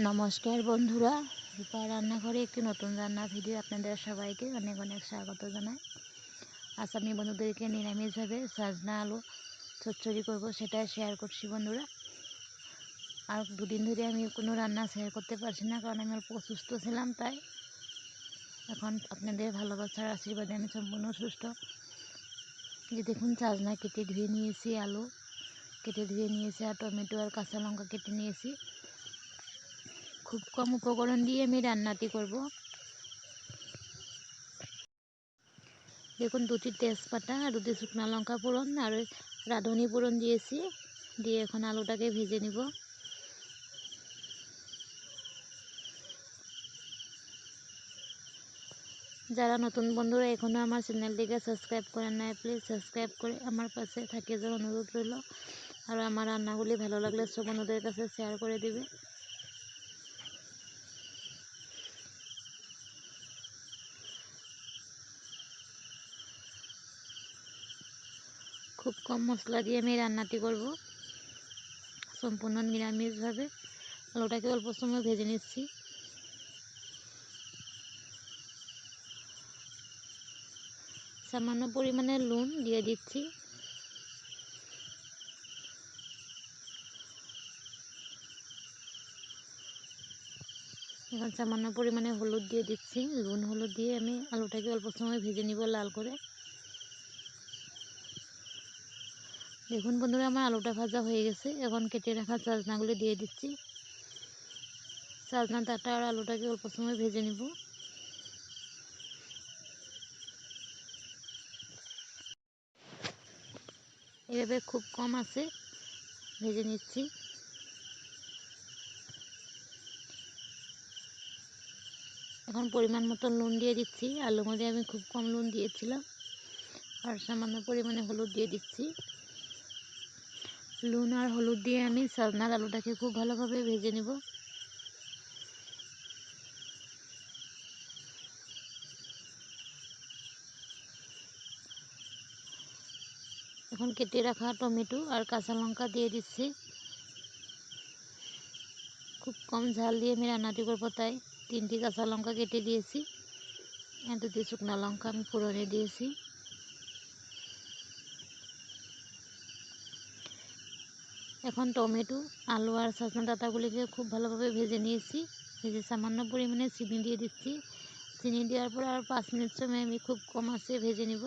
নমস্কার বন্ধুরা, রূপা রান্নাঘরে একটি নতুন রান্না ভিডিও আপনাদের সবাইকে অনেক অনেক স্বাগত জানাই। আজ আমি বন্ধুদেরকে নিরামিষভাবে সাজনা আলু চচ্চড়ি করব, সেটা শেয়ার করছি বন্ধুরা। আর দুদিন ধরে আমি কোনো রান্না শেয়ার করতে পারছি না, কারণ আমি অল্প অসুস্থ ছিলাম। তাই এখন আপনাদের ভালোবাসার আশীর্বাদে আমি সম্পূর্ণ সুস্থ। এই দেখুন, সাজনা কেটে ধুয়ে নিয়েছি, আলু কেটে ধুয়ে নিয়েছি, আর টমেটো আর কাঁচা লঙ্কা কেটে নিয়েছি। খুব কম উপকরণ দিয়ে আমি রান্নাটি করব। দেখুন, দুটি তেজপাতা আর দুটি শুকনো লঙ্কা ফোড়ন আর রাঁধুনি ফোড়ন দিয়েছি। দিয়ে এখন আলুটাকে ভেজে নিব। যারা নতুন বন্ধুরা এখনও আমার চ্যানেলটিকে সাবস্ক্রাইব করেন নাই, প্লিজ সাবস্ক্রাইব করে আমার পাশে থাকে যাওয়ার অনুরোধ রইল। আর আমার রান্নাগুলি ভালো লাগলে সব বন্ধুদের কাছে শেয়ার করে দিবে। খুব কম মশলা দিয়ে আমি রান্নাটি করব, সম্পূর্ণ নিরামিষভাবে। আলুটাকে অল্প সময় ভেজে নিচ্ছি। সামান্য পরিমাণে নুন দিয়ে দিচ্ছি। এখন সামান্য পরিমাণে হলুদ দিয়ে দিচ্ছি। নুন হলুদ দিয়ে আমি আলুটাকে অল্প সময় ভেজে নিব লাল করে। দেখুন বন্ধুরা, আমার আলুটা ভাজা হয়ে গেছে। এখন কেটে রাখা চাজনাগুলি দিয়ে দিচ্ছি। চাজনা ডাঁটা আর আলুটাকে অল্প সময় ভেজে নিব। এভাবে খুব কম আছে ভেজে নিচ্ছি। এখন পরিমাণ মতো নুন দিয়ে দিচ্ছি। আলুর মধ্যে আমি খুব কম নুন দিয়েছিলাম। আর সামান্য পরিমাণে হলুদ দিয়ে দিচ্ছি। নুন আর হলুদ দিয়ে আমি চাজনার আলুটাকে খুব ভালোভাবে ভেজে নিব। এখন কেটে রাখা টমেটো আর কাঁচা লঙ্কা দিয়ে দিচ্ছি। খুব কম ঝাল দিয়ে আমি রান্নাটি করবো, তাই 3টি কাঁচা লঙ্কা কেটে দিয়েছি। আর 2টি শুকনো লঙ্কা আমি ফোড়নে দিয়েছি। এখন টমেটো, আলু আর সজনা ডাঁটাগুলিকে খুব ভালোভাবে ভেজে নিয়েছি। ভেজে সামান্য পরিমাণে চিনি দিয়ে দিচ্ছি। চিনি দেওয়ার পর আর 5 মিনিট সময় আমি খুব কম আঁচে ভেজে নিব।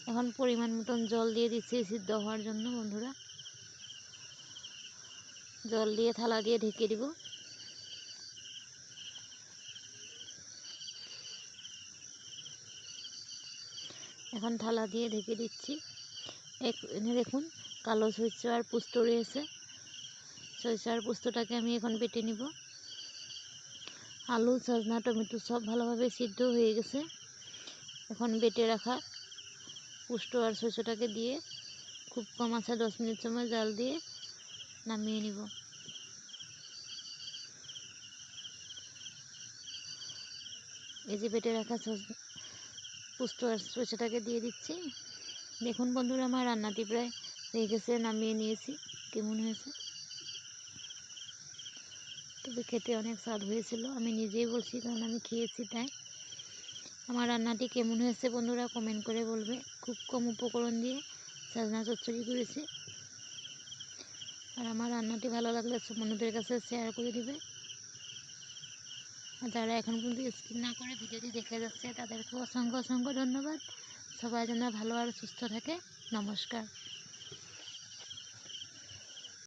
এখন পরিমাণ মতন জল দিয়ে দিচ্ছি সিদ্ধ হওয়ার জন্য বন্ধুরা। জল দিয়ে থালা দিয়ে ঢেকে দিব। এখন থালা দিয়ে ঢেকে দিচ্ছি। এনে দেখুন, কালো সরষে আর পোস্ত রয়েছে। সরষে আর পোস্তটাকে আমি এখন বেটে নিব। আলু, সজনা, টমেটো সব ভালোভাবে সিদ্ধ হয়ে গেছে। এখন বেটে রাখা পোস্ত আর সরষেটাকে দিয়ে খুব কম আঁচে 10 মিনিট সময় জাল দিয়ে নামিয়ে নিব। এই যে বেটে রাখা পোস্ত আর সরষেটাকে দিয়ে দিচ্ছি। দেখুন বন্ধুরা, আমার রান্নাটি প্রায় হয়ে গেছে, নামিয়ে নিয়েছি। কেমন হয়েছে? তবে খেতে অনেক স্বাদ হয়েছিল, আমি নিজেই বলছি, কারণ আমি খেয়েছি। তাই আমার রান্নাটি কেমন হয়েছে বন্ধুরা কমেন্ট করে বলবে। খুব কম উপকরণ দিয়ে সাজনা চচ্চড়ি করেছি। আর আমার রান্নাটি ভালো লাগলে সব বন্ধুদের কাছে শেয়ার করে দিবে। আর যারা এখন পর্যন্ত স্কিপ না করে ভিডিওটি দেখে যাচ্ছে, তাদেরকে অসংখ্য অসংখ্য ধন্যবাদ। সবাই যেন ভালো আর সুস্থ থাকে। নমস্কার।